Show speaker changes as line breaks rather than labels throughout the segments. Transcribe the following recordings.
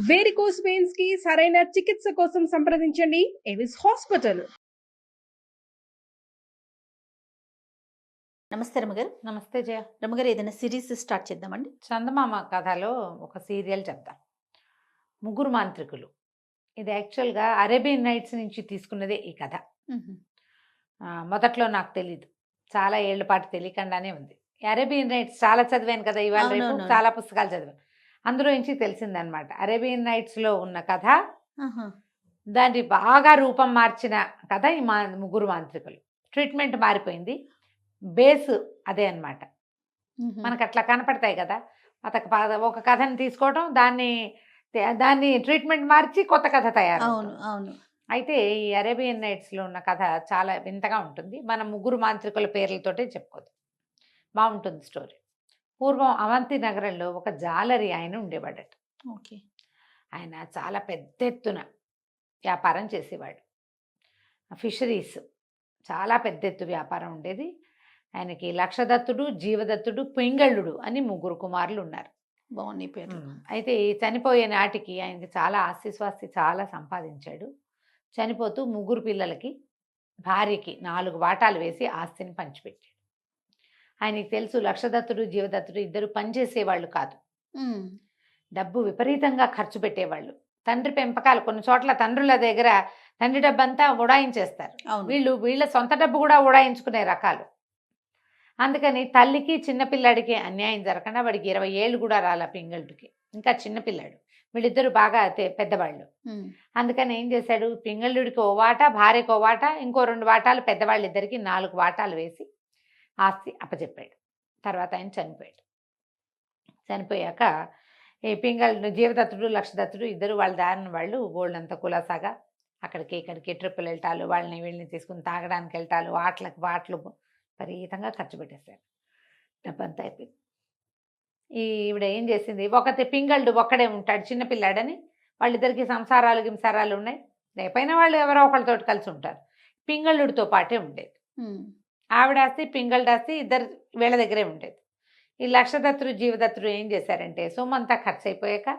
Varicose veins కి సరైన చికిత్స కోసం సంప్రదించండి ఎవిస్ హాస్పిటల్.
నమస్తే రమగారు.
నమస్తే జయ.
రమగారు, ఏదైనా సిరీస్ స్టార్ట్ చేద్దామండి.
చందమామ కథలో ఒక సీరియల్ చెప్తాం, ముగ్గురు మాంత్రికులు. ఇది యాక్చువల్గా అరేబియన్ నైట్స్ నుంచి తీసుకున్నదే ఈ కథ. మొదట్లో నాకు తెలీదు, చాలా ఏళ్ల పాటు తెలియకుండానే ఉంది. అరేబియన్ నైట్స్ చాలా చదివాను కదా, ఇవాళ రేపు చాలా పుస్తకాలు చదివాను, అందులో నుంచి తెలిసిందనమాట. అరేబియన్ నైట్స్లో ఉన్న కథ, దాన్ని బాగా రూపం మార్చిన కథ ఈ ముగ్గురు మాంత్రికులు. ట్రీట్మెంట్ మారిపోయింది, బేస్ అదే అన్నమాట. మనకు అట్లా కనపడతాయి కదా, ఒక కథని తీసుకోవడం, దాన్ని ట్రీట్మెంట్ మార్చి కొత్త కథ తయారు.
అవును.
అయితే ఈ అరేబియన్ నైట్స్లో ఉన్న కథ చాలా వింతగా ఉంటుంది. మనం ముగ్గురు మాంత్రికుల పేర్లతోటే చెప్పుకోదు, బాగుంటుంది స్టోరీ. పూర్వం అవంతి నగరంలో ఒక జాలరి ఆయన ఉండేవాడట.
ఓకే.
ఆయన చాలా పెద్ద ఎత్తున వ్యాపారం చేసేవాడు. ఫిషరీస్ చాలా పెద్ద ఎత్తు వ్యాపారం ఉండేది ఆయనకి. లక్షదత్తుడు, జీవదత్తుడు, పింగళుడు అని ముగ్గురు కుమారులు ఉన్నారు.
బాగున్నాయి పేర్లు.
అయితే చనిపోయే నాటికి ఆయనకి చాలా ఆస్తి చాలా సంపాదించాడు. చనిపోతూ ముగ్గురు పిల్లలకి, భార్యకి 4 వాటాలు వేసి ఆస్తిని పంచిపెట్టాడు. ఆయనకి తెలుసు లక్షదత్తుడు, జీవదత్తుడు ఇద్దరు పనిచేసేవాళ్ళు కాదు, డబ్బు విపరీతంగా ఖర్చు పెట్టేవాళ్ళు. తండ్రి పెంపకాలు, కొన్ని చోట్ల తండ్రుల దగ్గర తండ్రి డబ్బు అంతా ఉడాయించేస్తారు, వీళ్ళ సొంత డబ్బు కూడా ఉడాయించుకునే రకాలు. అందుకని తల్లికి చిన్నపిల్లాడికి అన్యాయం జరగకుండా, వాడికి 20 ఏళ్ళు కూడా రాలా పింగళుడికి, ఇంకా చిన్నపిల్లాడు. వీళ్ళిద్దరు బాగా పెద్దవాళ్ళు. అందుకని ఏం చేశాడు, పింగళుడికి 1 వాటా, భార్యకు 1 వాటా, ఇంకో 2 వాటాలు పెద్దవాళ్ళిద్దరికి 4 వాటాలు వేసి ఆస్తి అప్పచెప్పాడు. తర్వాత ఆయన చనిపోయాడు. చనిపోయాక ఈ పింగళుడు, జీవదత్తుడు, లక్షదత్తుడు ఇద్దరు వాళ్ళ దారిన వాళ్ళు గోల్డంతా కులాసాగా అక్కడికి ఇక్కడికి ట్రిప్పులు వెళ్ళటాలు, వాళ్ళని వీళ్ళని తీసుకుని తాగడానికి వెళ్ళటాలు, వాటలు విపరీతంగా ఖర్చు పెట్టేశారు. డబ్బంతా అయిపోయింది. ఈవిడ ఏం చేసింది, పింగళుడు ఒక్కడే ఉంటాడు చిన్నపిల్లాడని, వాళ్ళిద్దరికి గింసారాలు ఉన్నాయి, లేకపోయినా వాళ్ళు ఎవరో ఒకళ్ళతోటి కలిసి ఉంటారు. పింగళుడితో పాటే ఉండేది. ఆవిడ ఆస్తి, పింగళుడు ఆస్తి ఇద్దరు వీళ్ళ దగ్గరే ఉండేది. ఈ లక్షదత్తుడు, జీవదత్తుడు ఏం చేశారంటే, సొమ్మంతా ఖర్చు అయిపోయాక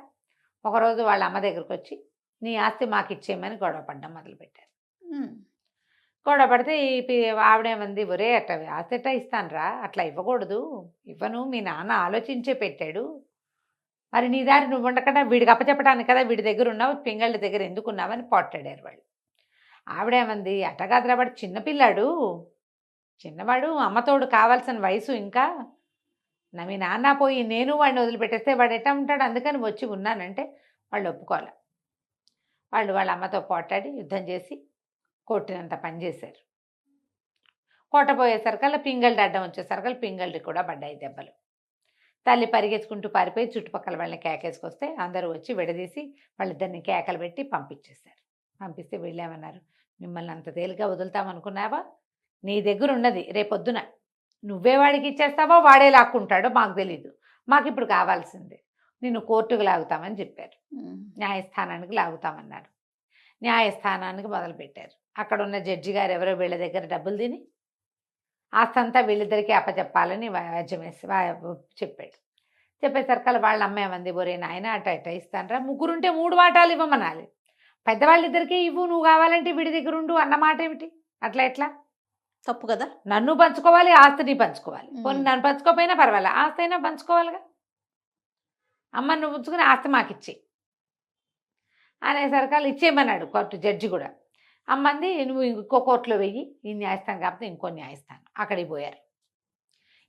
ఒకరోజు వాళ్ళ అమ్మ దగ్గరకు వచ్చి, నీ ఆస్తి మాకు ఇచ్చేయమని గొడవ పడ్డం మొదలుపెట్టారు. గొడవ పడితే ఆవిడేమంది, ఒరే అట్లా ఆస్తి ఎట్టా ఇస్తానరా, అట్లా ఇవ్వకూడదు, ఇవ్వను, మీ నాన్న ఆలోచించే పెట్టాడు, మరి నీ దారి నువ్వు ఉండకుండా వీడికి అప్పచెప్పడానికి కదా వీడి దగ్గర ఉన్నావు, పింగళ్ళ దగ్గర ఎందుకు ఉన్నావని పోట్లాడారు వాళ్ళు. ఆవిడేమంది, అట్టగాదురా, వాడు చిన్నపిల్లాడు, చిన్నవాడు, అమ్మతోడు కావాల్సిన వయసు, ఇంకా మీ నాన్న పోయి నేను వాడిని వదిలిపెట్టేస్తే వాడు ఎట్టా ఉంటాడు, అందుకని వచ్చి ఉన్నానంటే వాళ్ళు ఒప్పుకోవాలి. వాళ్ళ అమ్మతో పోట్లాడి యుద్ధం చేసి కొట్టినంత పని చేశారు. కొట్టపోయేసరికల్లా పింగళి అడ్డం వచ్చేసరికల్లా పింగళి కూడా పడ్డాయి దెబ్బలు. తల్లి పరిగెత్తుకుంటూ పారిపోయి చుట్టుపక్కల వాళ్ళని కేకేసుకొస్తే అందరూ వచ్చి విడదీసి వాళ్ళిద్దరిని కేకలు పెట్టి పంపించేశారు. పంపిస్తే వీళ్ళేమన్నారు, మిమ్మల్ని అంత తేలిగ్గా వదులుతామనుకున్నావా, నీ దగ్గర ఉన్నది రేపొద్దున నువ్వే వాడికి ఇచ్చేస్తావో వాడే లాక్కుంటాడో మాకు తెలీదు, మాకు ఇప్పుడు కావాల్సిందే, నిన్ను కోర్టుకు లాగుతామని చెప్పారు. న్యాయస్థానానికి లాగుతామన్నారు. న్యాయస్థానానికి మొదలుపెట్టారు. అక్కడ ఉన్న జడ్జి గారు ఎవరో వీళ్ళ దగ్గర డబ్బులు తిని ఆస్తంతా వీళ్ళిద్దరికీ అప్పచెప్పాలని చెప్పాడు. చెప్పేసరికల్లా వాళ్ళ అమ్మేమంది, ఒరే నాయన అట్ట ఇస్తానరా, ముగ్గురుంటే 3 వాటాలు ఇవ్వమనాలి, పెద్దవాళ్ళిద్దరికీ ఇవ్వు, నువ్వు కావాలంటే వీడి దగ్గర ఉండు అన్నమాట ఏమిటి, అట్లా ఎట్లా,
తప్పు కదా,
నన్ను పంచుకోవాలి, ఆస్తిని పంచుకోవాలి, పోనీ నన్ను పంచుకోపోయినా పర్వాలే, ఆస్తి అయినా పంచుకోవాలిగా, అమ్మ నువ్వు ఉంచుకుని ఆస్తి మాకు ఇచ్చి అనేసరికల్లా ఇచ్చేయమన్నాడు కోర్టు జడ్జి కూడా. అమ్మంది, నువ్వు ఇంకో కోర్టులో వెయ్యి, ఈ న్యాయస్థానం కాకపోతే ఇంకో న్యాయస్థానం, అక్కడికి పోయారు.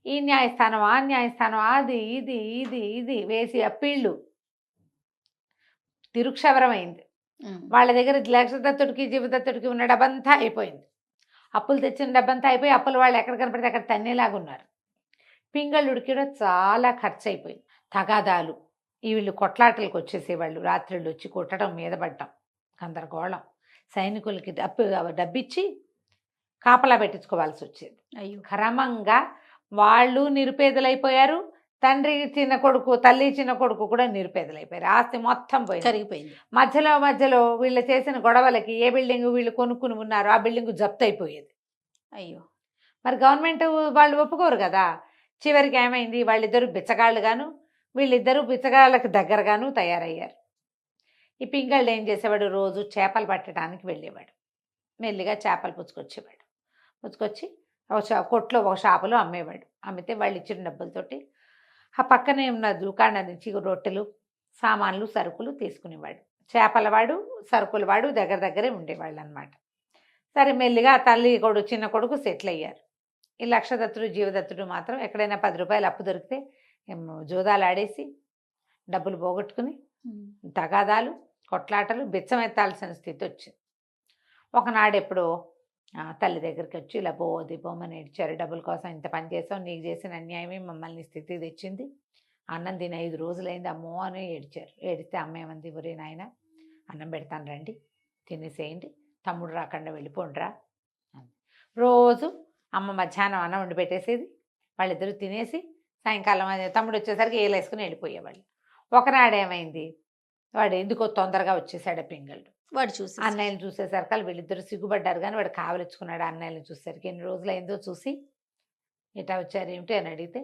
ఈ న్యాయస్థానం, ఆ న్యాయస్థానం, అది ఇది ఇది ఇది వేసి అప్పీళ్ళు తిరుక్షవరమైంది. వాళ్ళ దగ్గర లక్షదత్తుడికి, జీవదత్తుడికి ఉన్న డబ్బంతా అయిపోయింది. అప్పులు తెచ్చిన డబ్బంతా అయిపోయి అప్పులు వాళ్ళు ఎక్కడ కనపడితే అక్కడ తన్నేలాగా ఉన్నారు. పింగళుడికి కూడా చాలా ఖర్చు అయిపోయింది. తగాదాలు, వీళ్ళు కొట్లాటలకు వచ్చేసేవాళ్ళు, రాత్రిళ్ళు వచ్చి కొట్టడం, మీద పడటం, గందరగోళం. సైనికులకి డబ్బిచ్చి కాపలా పెట్టించుకోవాల్సి వచ్చేది.
అయ్యో,
క్రమంగా వాళ్ళు నిరుపేదలైపోయారు, తండ్రి చిన్న కొడుకు, తల్లి చిన్న కొడుకు కూడా నిరుపేదలైపోయారు. ఆస్తి మొత్తం
కరిగిపోయింది.
మధ్యలో వీళ్ళు చేసిన గొడవలకి ఏ బిల్డింగ్ వీళ్ళు కొనుక్కుని ఉన్నారో ఆ బిల్డింగ్ జప్తు అయిపోయేది.
అయ్యో,
మరి గవర్నమెంట్ వాళ్ళు ఒప్పుకోరు కదా. చివరికి ఏమైంది, వాళ్ళిద్దరూ బిచ్చగాళ్ళు గాను, వీళ్ళిద్దరూ బిచ్చగాళ్ళకి దగ్గరగాను తయారయ్యారు. ఈ పింగళుడు ఏం చేసేవాడు, రోజు చేపలు పట్టడానికి వెళ్ళేవాడు. మెల్లిగా చేపలు పుచ్చుకొచ్చేవాడు. పుచ్చుకొచ్చి కొట్లో ఒక షాపులో అమ్మేవాడు. అమ్మితే వాళ్ళు ఇచ్చిన డబ్బులతోటి ఆ పక్కనే ఉన్న దుకాణం నుంచి రొట్టెలు, సామాన్లు, సరుకులు తీసుకునేవాడు. చేపల వాడు, సరుకుల వాడు దగ్గర దగ్గరే ఉండేవాళ్ళు అనమాట. సరే మెల్లిగా తల్లి కొడుకు, చిన్న కొడుకు సెటిల్ అయ్యారు. ఈ లక్షదత్తుడు, జీవదత్తుడు మాత్రం ఎక్కడైనా 10 రూపాయలు అప్పు దొరికితే జూదాలు ఆడేసి డబ్బులు పోగొట్టుకుని తగాదాలు, కొట్లాటలు, బిచ్చమెత్తాల్సిన స్థితి వచ్చింది. ఒకనాడు ఎప్పుడో తల్లి దగ్గరికి వచ్చి ఇలా పోమని ఏడ్చారు. డబ్బుల కోసం ఇంత పని చేసావు, నీకు చేసిన అన్యాయమే మమ్మల్ని స్థితి తెచ్చింది, అన్నం తిని 5 రోజులైంది అమ్మో అని ఏడ్చారు. ఏడిస్తే అమ్మ ఏమంది, ఒరే నాయన అన్నం పెడతాను రండి, తినేసేయండి, తమ్ముడు రాకుండా వెళ్ళిపోండిరా అని. రోజు అమ్మ మధ్యాహ్నం అన్నం వండి పెట్టేసేది, వాళ్ళిద్దరూ తినేసి సాయంకాలం తమ్ముడు వచ్చేసరికి ఏలేసుకుని వెళ్ళిపోయేవాళ్ళు. ఒకనాడు ఏమైంది, వాడు ఎందుకో తొందరగా వచ్చేసాడు పింగళుడు.
వాడు చూసి
అన్నయ్యని చూసేసరికి వీళ్ళిద్దరు సిగ్గుపడ్డారు, కానీ వాడు కావలిచ్చుకున్నాడు. అన్నయ్యని చూసేసరికి ఎన్ని రోజులైందో చూసి, ఇటా వచ్చారు ఏమిటి అని అడిగితే,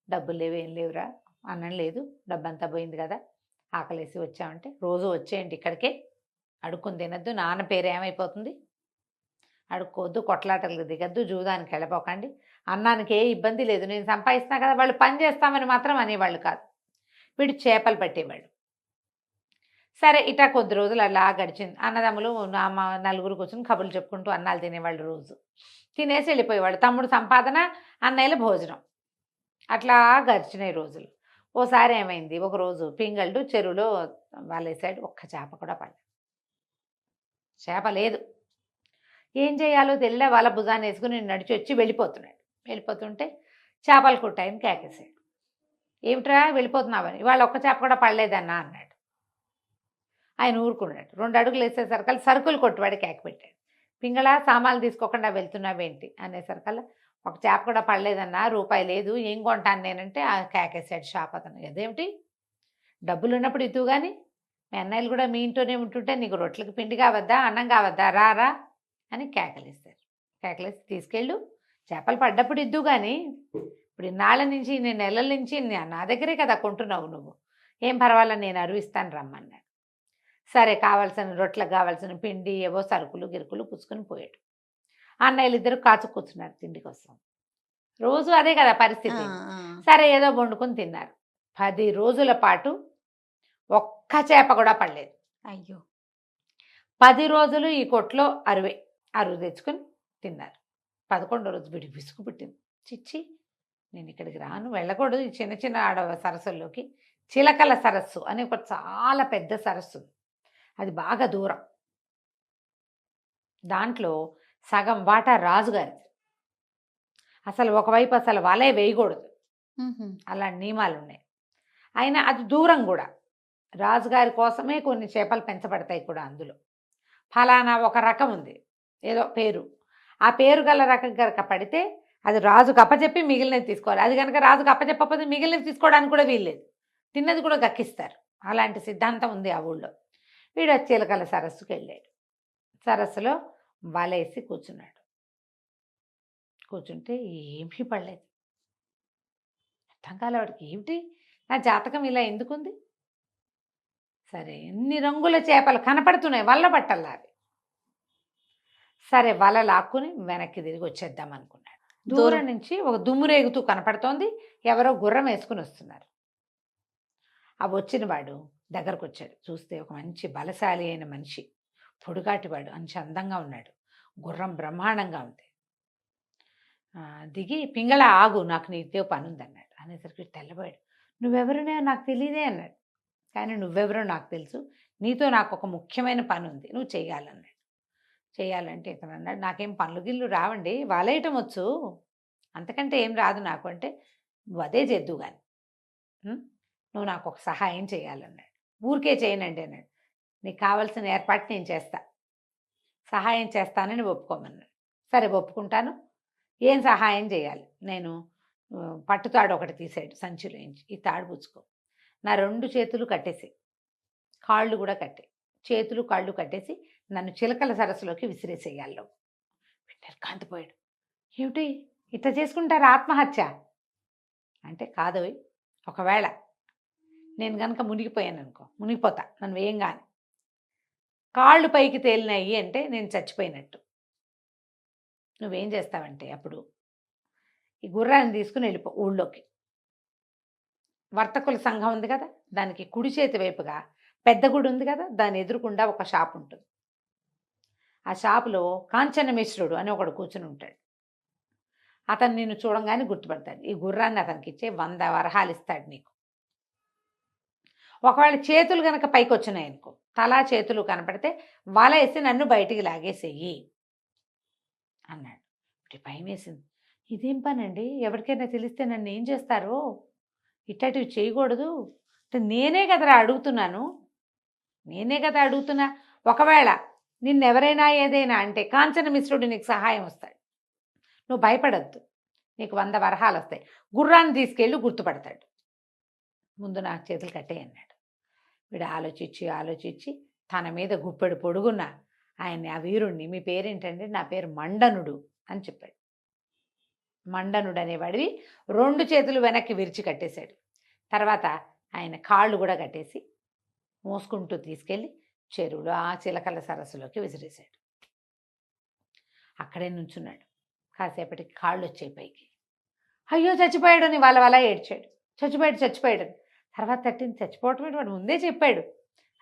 డబ్బులు లేవు, ఏం లేవురా, అన్నం లేదు, డబ్బంతా పోయింది కదా, ఆకలేసి వచ్చామంటే, రోజు వచ్చేయండి ఇక్కడికే, అడుక్కుని తినద్దు, నాన్న పేరు ఏమైపోతుంది, అడుక్కోవద్దు, కొట్లాటలకు దిగద్దు, జూదానికి వెళ్ళిపోకండి, అన్నానికి ఏ ఇబ్బంది లేదు, నేను సంపాదిస్తున్నా కదా, వాళ్ళు పని చేస్తామని మాత్రం అనేవాళ్ళు కాదు. వీడు చేపలు పట్టేవాడు. సరే ఇటా కొద్ది రోజులు అలా గడిచింది. అన్నదమ్ములు నలుగురు కూర్చొని కబుర్లు చెప్పుకుంటూ అన్నాలు తినేవాళ్ళు. రోజు తినేసి వెళ్ళిపోయేవాళ్ళు. తమ్ముడు సంపాదన, అన్నయ్యల భోజనం, అట్లా గడిచినాయి రోజులు. ఓసారి ఏమైంది, ఒకరోజు పింగళుడు చెరువులో వాళ్ళేసాడు, ఒక్క చేప కూడా పడలేదు. చేప లేదు. ఏం చేయాలో తెలియలే, వాళ్ళ భుజాన్ని వేసుకుని నడిచి వచ్చి వెళ్ళిపోతుంటే చేపలు కుట్టాయని కేకేసాడు. ఏమిట్రా వెళ్ళిపోతున్నావని, ఇవాళ ఒక్క చేప కూడా పడలేదన్నా అన్నాడు. ఆయన ఊరుకున్నాడు. 2 అడుగులు వేసేసరికల్లా సరుకులు కొట్టువాడి కేక పెట్టాడు. పింగళ సామాన్లు తీసుకోకుండా వెళ్తున్నావేంటి అనేసరికల్లా, ఒక చేప కూడా పడలేదన్నా, రూపాయి లేదు, ఏం కొంటాను నేనంటే ఆ కేకేసాడు షాప్ అతను. అదేమిటి, డబ్బులు ఉన్నప్పుడు ఇద్దు కానీ, మీ అన్నయ్యలు కూడా మీ ఇంట్లోనే ఉంటుంటే నీకు రొట్టెలకు పిండి కావద్దా, అన్నం కావద్దా, రా అని కేకలేస్తారు. కేకలేసి తీసుకెళ్ళు, చేపలు పడ్డప్పుడు ఇద్దు కానీ, ఇప్పుడు ఇన్నాళ్ళ నుంచి, నేను నెలల నుంచి నా దగ్గరే కదా కొంటున్నావు నువ్వు, ఏం పర్వాలేదు నేను అరువిస్తాను రమ్మన్నాడు. సరే కావాల్సిన రొట్టెలకు కావాల్సిన పిండి, ఏవో సరుకులు గిరుకులు పుచ్చుకొని పోయాడు. అన్నయ్యలు ఇద్దరు కాచు కూర్చున్నారు తిండి కోసం. రోజు అదే కదా పరిస్థితి. సరే ఏదో వండుకొని తిన్నారు. 10 రోజుల పాటు ఒక్క చేప కూడా పడలేదు.
అయ్యో.
10 రోజులు ఈ కొట్లో అరువు తెచ్చుకొని తిన్నారు. 11వ రోజు వీడి విసుగు పుట్టింది. చిచ్చి, నేను ఇక్కడికి రాను, వెళ్ళకూడదు ఈ చిన్న చిన్న సరస్సుల్లోకి. చిలకల సరస్సు అని ఒక చాలా పెద్ద సరస్సు, అది బాగా దూరం. దాంట్లో సగం వాటా రాజుగారిది. అసలు ఒకవైపు అసలు వలే వేయకూడదు, అలాంటి నియమాలు ఉన్నాయి. అయినా అది దూరం కూడా. రాజుగారి కోసమే కొన్ని చేపలు పెంచబడతాయి కూడా అందులో. ఫలానా ఒక రకం ఉంది, ఏదో పేరు, ఆ పేరు గల రకం కనుక పడితే అది రాజుకు అప్పచెప్పి మిగిలినది తీసుకోవాలి. అది కనుక రాజుకు అప్పచెప్పకపోతే మిగిలినది తీసుకోవడానికి కూడా వీల్లేదు, తిన్నది కూడా గక్కిస్తారు. అలాంటి సిద్ధాంతం ఉంది ఆ ఊళ్ళో. వీడు చిలకల సరస్సుకి వెళ్ళాడు. సరస్సులో వలేసి కూర్చున్నాడు. కూర్చుంటే ఏమీ పడలేదు. అర్థం కాలే వాడికి, ఏమిటి నా జాతకం ఇలా ఎందుకుంది. సరే ఎన్ని రంగుల చేపలు కనపడుతున్నాయి, వల్ల పట్టల్లా అవి. సరే వల లాక్కుని వెనక్కి తిరిగి వచ్చేద్దాం అనుకున్నాడు. దూరం నుంచి ఒక దుమ్మురేగుతూ కనపడుతోంది, ఎవరో గుర్రం వేసుకుని వస్తున్నారు. ఆ వచ్చిన వాడు దగ్గరకు వచ్చాడు. చూస్తే ఒక మంచి బలశాలి అయిన మనిషి, పొడుగాటివాడు, మంచి అందంగా ఉన్నాడు. గుర్రం బ్రహ్మాండంగా ఉంది. దిగి, పింగళ ఆగు, నాకు నీతో పని ఉందన్నాడు. అనేసరికి తెల్లబోయాడు. నువ్వెవరినే నాకు తెలియదే అన్నాడు. కానీ నువ్వెవరో నాకు తెలుసు, నీతో నాకు ఒక ముఖ్యమైన పని ఉంది, నువ్వు చెయ్యాలన్నాడు. చేయాలంటే ఇతను అన్నాడు, నాకేం పనులు గిల్లు రావండి, వాలేయటం వచ్చు, అంతకంటే ఏం రాదు నాకు. అంటే నువ్వు అదే చేద్దు కానీ నువ్వు నాకు ఒక సహాయం చేయాలన్నాడు. ఊరికే చేయనండి అన్నాడు. నీకు కావాల్సిన ఏర్పాటు నేను చేస్తా, సహాయం చేస్తానని ఒప్పుకోమన్నాడు. సరే ఒప్పుకుంటాను, ఏం సహాయం చేయాలి. నేను పట్టుతాడు ఒకటి తీసాడు సంచిలోంచి, ఈ తాడు పుచ్చుకో, నా 2 చేతులు కట్టేసి, కాళ్ళు కూడా కట్టే, చేతులు కాళ్ళు కట్టేసి నన్ను చిలకల సరస్సులోకి విసిరేసేయాలి. వింటారు కాంతిపోయాడు. ఏమిటి ఇట్లా చేసుకుంటారు ఆత్మహత్య అంటే, కాదోయ్, ఒకవేళ నేను కనుక మునిగిపోయాను అనుకో, మునిగిపోతా, నన్ను వేయంగానే కాళ్ళు పైకి తేలినాయి అంటే నేను చచ్చిపోయినట్టు. నువ్వేం చేస్తావంటే అప్పుడు ఈ గుర్రాన్ని తీసుకుని వెళ్ళిపో ఊళ్ళోకి. వర్తకుల సంఘం ఉంది కదా, దానికి కుడి చేతి వైపుగా పెద్ద గుడి ఉంది కదా, దాని ఎదురుకుండా ఒక షాప్ ఉంటుంది. ఆ షాపులో కాంచన మిశ్రుడు అని ఒకడు కూర్చుని ఉంటాడు. అతను నిన్ను చూడంగానే గుర్తుపడతాడు. ఈ గుర్రాన్ని అతనికి ఇచ్చే 100 వరహాలు ఇస్తాడు నీకు. ఒకవేళ చేతులు కనుక పైకి వచ్చినాయి అనుకో, తలా చేతులు కనపడితే వల వేసి నన్ను బయటికి లాగేసేయి అన్నాడు. ఇప్పుడు భయం వేసింది. ఇదేం పనండి, ఎవరికైనా తెలిస్తే నన్ను ఏం చేస్తారో, ఇట్టటివి చేయకూడదు అంటే నేనే కదరా అడుగుతున్నాను, నేనే కదా అడుగుతున్నా. ఒకవేళ నిన్నెవరైనా ఏదైనా అంటే కాంచన మిశ్రుడు నీకు సహాయం వస్తాడు, నువ్వు భయపడద్దు, నీకు 100 వరహాలు వస్తాయి. గుర్రాన్ని తీసుకెళ్ళి గుర్తుపడతాడు. ముందు నాకు చేతులు కట్టే అన్నాడు. వీడు ఆలోచించి తన మీద గుప్పెడు పొడుగున్న ఆయన్ని, ఆ వీరుణ్ణి, మీ పేరేంటండి, నా పేరు మండనుడు అని చెప్పాడు. మండనుడు అనేవాడివి 2 చేతులు వెనక్కి విరిచి కట్టేశాడు. తర్వాత ఆయన కాళ్ళు కూడా కట్టేసి మోసుకుంటూ తీసుకెళ్ళి చెరువులో ఆ చిలకల సరస్సులోకి విసిరేశాడు. అక్కడే నుంచున్నాడు. కాసేపటికి కాళ్ళు వచ్చాయి పైకి. అయ్యో చచ్చిపోయాడు అని వాళ్ళ ఏడ్చాడు. చచ్చిపోయాడు. తర్వాత తట్టింది, చచ్చిపోవటం వాడు ముందే చెప్పాడు.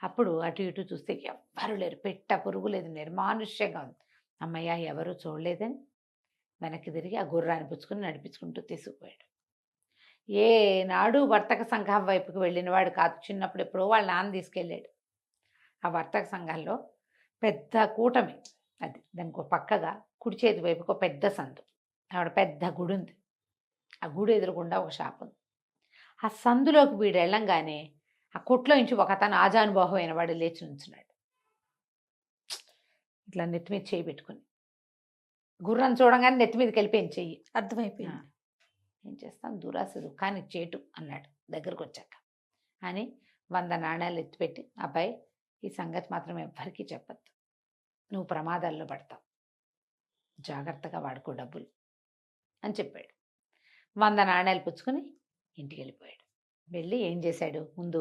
అప్పుడు అటు ఇటు చూస్తే ఎవ్వరు లేరు, పెట్ట పురుగు లేదు, నిర్మానుష్యంగా ఉంది. అమ్మయ్య ఎవరూ చూడలేదని వెనక్కి తిరిగి ఆ గుర్రాన్ని పుచ్చుకుని నడిపించుకుంటూ తీసుకుపోయాడు. ఏనాడు వర్తక సంఘం వైపుకి వెళ్ళినవాడు కాదు. చిన్నప్పుడు ఎప్పుడో వాళ్ళ నాన్న తీసుకెళ్ళాడు. ఆ వర్తక సంఘంలో పెద్ద కూటమి అది, దానికి ఒక పక్కగా కుడి చేతి వైపుకి ఒక పెద్ద సందు, ఆవిడ పెద్ద గుడి ఉంది. ఆ గుడి ఎదురుకుండా ఒక షాప్ ఉంది. ఆ సందులోకి వీడు వెళ్ళంగానే ఆ కొట్లో నుంచి ఒక అతను ఆజానుబాహు వాడు లేచి నుంచున్నాడు. ఇట్లా నెత్తి మీద చేయి పెట్టుకుని, గుర్రం చూడంగానే నెత్తి మీదకి వెళ్ళిపోయింది చెయ్యి.
అర్థమైపోయింది.
ఏం చేస్తాం, దురాశ దుఃఖాన్ని చేటు అన్నాడు దగ్గరకు వచ్చాక. అని 100 నాణ్యాలు ఎత్తిపెట్టి, అబ్బాయి ఈ సంగతి మాత్రం ఎవ్వరికీ చెప్పద్దు, నువ్వు ప్రమాదాల్లో పడతావు, జాగ్రత్తగా వాడుకో డబ్బులు అని చెప్పాడు. 100 నాణ్యాలు పుచ్చుకొని ఇంటికి వెళ్ళిపోయాడు. వెళ్ళి ఏం చేశాడు, ముందు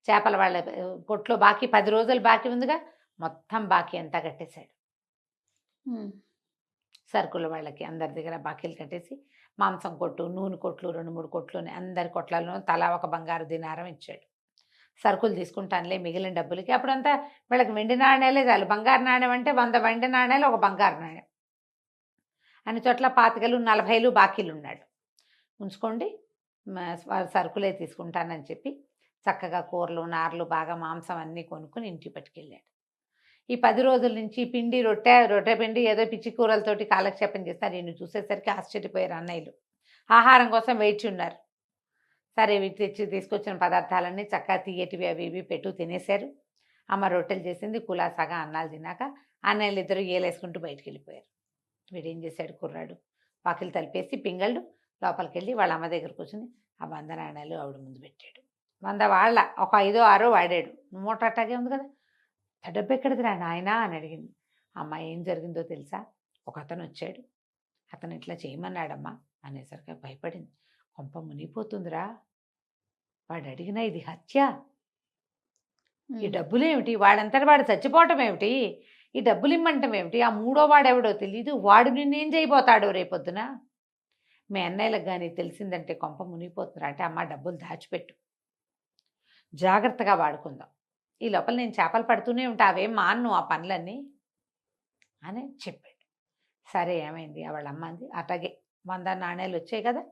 చేపల వాళ్ళ కొట్లో బాకీ 10 రోజులు బాకీ ఉందిగా, మొత్తం బాకీ అంతా కట్టేశాడు. సరుకుల వాళ్ళకి అందరి దగ్గర బాకీలు కట్టేసి మాంసం కొట్టు, నూనె కొట్లు 2-3 కొట్లుని అందరి కొట్లలో తలా ఒక బంగారు దినారం ఇచ్చాడు. సరుకులు తీసుకుంటానులే మిగిలిన డబ్బులకి. అప్పుడంతా వీళ్ళకి వెండి నాణ్యాలే చాలు. బంగారు నాణ్యం అంటే 100 వెండి నాణ్యాలు, ఒక బంగారు నాణ్యం. అన్ని చోట్ల 25 40 బాకీలు ఉన్నాడు. ఉంచుకోండి, సరుకులే తీసుకుంటానని చెప్పి చక్కగా కూరలు నారలు బాగా మాంసం అన్నీ కొనుక్కుని ఇంటికి పట్టుకెళ్ళాడు. ఈ 10 రోజుల నుంచి పిండి రొట్టె పిండి ఏదో పిచ్చి కూరలతోటి కాలక్షేపం చేస్తారు. ఈయన చూసేసరికి ఆశ్చర్యపోయారు అన్నయ్యలు. ఆహారం కోసం వేచి ఉన్నారు. సరే తీసుకొచ్చిన పదార్థాలన్నీ చక్కగా తీయటివి అవి ఇవి పెట్టు తినేశారు. అమ్మ రొట్టెలు చేసింది, కులాసాగా అన్నాలు తిన్నాక అన్నయ్యలు ఇద్దరు ఏలేసుకుంటూ బయటికి వెళ్ళిపోయారు. వీడేం చేశాడు, కుర్రాడు వాకిలు తలిపేసి పింగళ్ళు లోపలికి వెళ్ళి వాళ్ళ అమ్మ దగ్గర కూర్చుని ఆ 100 నాణ్యాలు ఆవిడ ముందు పెట్టాడు. 100 వాళ్ళ ఒక 5 6 వాడాడు. 3 అట్టాగే ఉంది కదా, డబ్బు ఎక్కడిదిరా నాయనా అని అడిగింది. అమ్మ ఏం జరిగిందో తెలుసా, ఒక అతను వచ్చాడు, అతను ఇట్లా చేయమన్నాడమ్మా అనేసరికి భయపడింది. కొంప మునిగిపోతుందిరా, వాడు అడిగినా ఇది హత్య, ఈ డబ్బులేమిటి, వాడంతటి వాడు చచ్చిపోవటం ఏమిటి, ఈ డబ్బులు ఇమ్మంటం ఏమిటి, ఆ 3వ వాడెవడో తెలీదు, వాడు నిన్నేం చేయబోతాడో రేపొద్దున, మీ అన్నయ్యలకు కానీ తెలిసిందంటే కొంప మునిగిపోతుందిరా అంటే, అమ్మ డబ్బులు దాచిపెట్టు, జాగ్రత్తగా వాడుకుందాం, ఈ లోపల నేను చేపలు పడుతూనే ఉంటా, అవేం మాన్ను ఆ పనులన్నీ అని చెప్పాడు. సరే ఏమైంది, వాళ్ళ అమ్మ అంది, అట్లాగే 100 నాణ్యాలు వచ్చాయి కదా,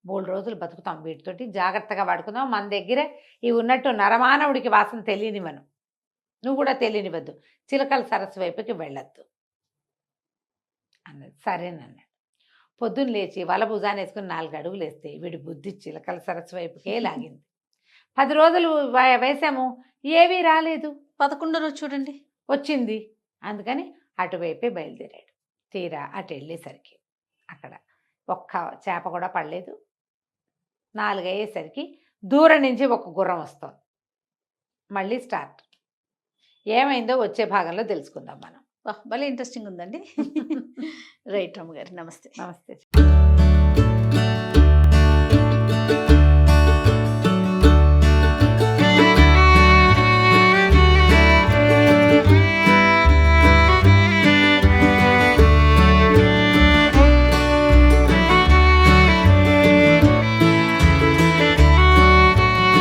3 రోజులు బతుకుతాం వీటితోటి, జాగ్రత్తగా వాడుకుందాం, మన దగ్గరే ఇవి ఉన్నట్టు నరమానవుడికి వాసన తెలియనివ్వను, నువ్వు కూడా తెలియనివ్వద్దు, చిలకల సరస్సు వైపుకి వెళ్ళొద్దు అన్నది. సరేనన్నాడు. పొద్దున్న లేచి వల భుజాన్ని వేసుకుని 4 అడుగులు వేస్తే వీడి బుద్ధి చిలకల సరస్సు వైపుకే లాగింది. 10 రోజులు వేసాము, ఏవీ రాలేదు.
11వ రోజు చూడండి
వచ్చింది. అందుకని అటువైపే బయలుదేరాడు. తీరా అటు వెళ్ళేసరికి అక్కడ ఒక్క చేప కూడా పడలేదు. 4 అయ్యేసరికి దూరం నుంచి ఒక గుర్రం వస్తుంది. మళ్ళీ స్టార్ట్. ఏమైందో వచ్చే భాగంలో తెలుసుకుందాం మనం.
భలే ఇంట్రెస్టింగ్ ఉందండి. రైట్ రమ్మ గారు, నమస్తే.
నమస్తే.